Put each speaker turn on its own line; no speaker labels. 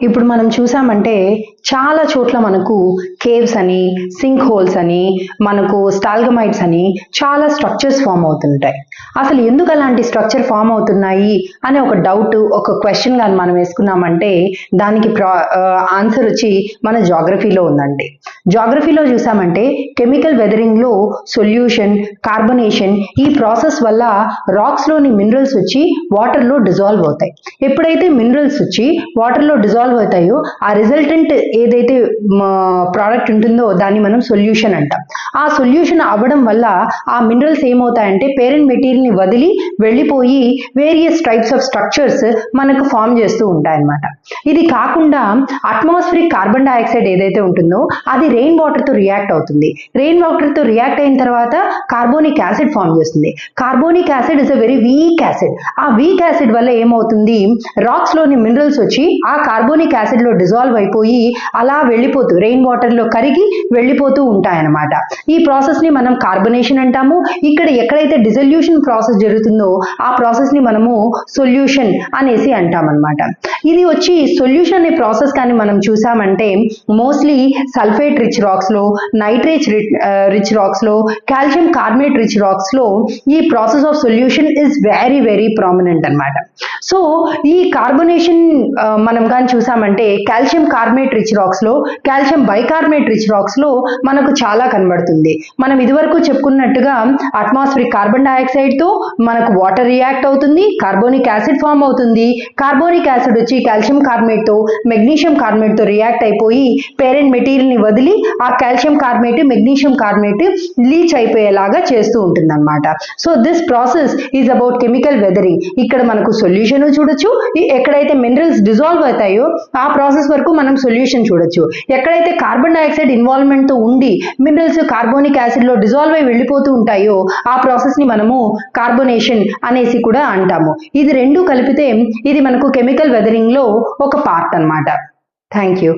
ఇప్పుడు మనం చూసామంటే చాలా చోట్ల మనకు కేవ్స్ అని, సింక్ హోల్స్ అని, మనకు స్టాల్గమైట్స్ అని చాలా స్ట్రక్చర్స్ ఫామ్ అవుతుంటాయి. అసలు ఎందుకు అలాంటి స్ట్రక్చర్ ఫామ్ అవుతున్నాయి అనే ఒక డౌట్, ఒక క్వశ్చన్ కానీ మనం వేసుకున్నామంటే దానికి ఆన్సర్ వచ్చి మన జాగ్రఫీలో ఉందండి. జాగ్రఫీలో చూసామంటే కెమికల్ వెదరింగ్ లో సొల్యూషన్, కార్బనేషన్ ఈ ప్రాసెస్ వల్ల రాక్స్ లోని మినరల్స్ వచ్చి వాటర్ లో డిజాల్వ్ అవుతాయి. ఎప్పుడైతే మినరల్స్ వచ్చి వాటర్ లో డిజాల్వ్ అవుతాయో ఆ రిజల్టెంట్ ఏదైతే ప్రోడక్ట్ ఉంటుందో దాన్ని మనం సొల్యూషన్ అంటాం. ఆ సొల్యూషన్ అవ్వడం వల్ల ఆ మినరల్స్ ఏమవుతాయంటే పేరెంట్ మెటీరియల్ ని వదిలి వెళ్ళిపోయి వేరియస్ టైప్స్ ఆఫ్ స్ట్రక్చర్స్ మనకు ఫామ్ చేస్తూ ఉంటాయన్నమాట. ఇది కాకుండా అట్మాస్ఫిరిక్ కార్బన్ డైఆక్సైడ్ ఏదైతే ఉంటుందో అది రెయిన్ వాటర్ తో రియాక్ట్ అవుతుంది. రెయిన్ వాటర్ తో రియాక్ట్ అయిన తర్వాత కార్బోనిక్ యాసిడ్ ఫామ్ చేస్తుంది. Carbonic acid is a very weak acid. ఆ వీక్ యాసిడ్ వల్ల ఏమవుతుంది, రాక్స్ లోని మినరల్స్ వచ్చి ఆ కార్బోనిక్ యాసిడ్ లో డిజాల్వ్ అయిపోయి అలా వెళ్ళిపోతూ రెయిన్ వాటర్ లో కరిగి వెళ్ళిపోతూ ఉంటాయన్నమాట. ఈ ప్రాసెస్ ని మనం కార్బనేషన్ అంటాము. ఇక్కడ ఎక్కడైతే డిజల్యూషన్ ప్రాసెస్ జరుగుతుందో ఆ ప్రాసెస్ ని మనము సొల్యూషన్ అనేసి అంటామన్నమాట. ఇది వచ్చి సొల్యూషన్ అనే ప్రాసెస్ కానీ మనం చూసామంటే మోస్ట్లీ సల్ఫేట్ రిచ్ రాక్స్ లో, నైట్రేట్ రిచ్ రాక్స్ లో, కాల్షియం కార్బనేట్ రిచ్ రాక్స్ లో ఈ process of solution is very very prominent అన్నమాట. సో ఈ కార్బనేషన్ మనం కానీ చూసామంటే కాల్షియం కార్బనేట్ రిచ్ రాక్స్ లో, కాల్షియం బైకార్బనేట్ రిచ్ రాక్స్ లో మనకు చాలా కనబడుతుంది. మనం ఇదివరకు చెప్పుకున్నట్టుగా అట్మాస్ఫిరిక్ కార్బన్ డైఆక్సైడ్ తో మనకు వాటర్ రియాక్ట్ అవుతుంది, కార్బోనిక్ యాసిడ్ ఫామ్ అవుతుంది. కార్బోనిక్ యాసిడ్ వచ్చి కాల్షియం కార్బనేట్ తో, మెగ్నీషియం కార్బనేట్ తో రియాక్ట్ అయిపోయి పేరెంట్ మెటీరియల్ ని వదిలి ఆ calcium carbonate, magnesium carbonate leach అయిపోయేలాగా చేస్తూ ఉంటుంది అనమాట. So this process is about chemical weathering. ఇక్కడ మనకు సొల్యూషన్ చూడొచ్చు, ఎక్కడైతే మినరల్స్ డిజాల్వ్ అవుతాయో ఆ ప్రాసెస్ వరకు మనం సొల్యూషన్ చూడొచ్చు. ఎక్కడైతే కార్బన్ డైఆక్సైడ్ ఇన్వాల్వ్మెంట్ తో ఉండి మినరల్స్ కార్బోనిక్ యాసిడ్ లో డిజాల్వ్ అయి వెళ్ళిపోతూ ఉంటాయో ఆ ప్రాసెస్ ని మనము కార్బనేషన్ అనేసి కూడా అంటాము. ఇది రెండు కలిపితే ఇది మనకు కెమికల్ వెదరింగ్ లో ఒక పార్ట్ అన్నమాట. Thank you.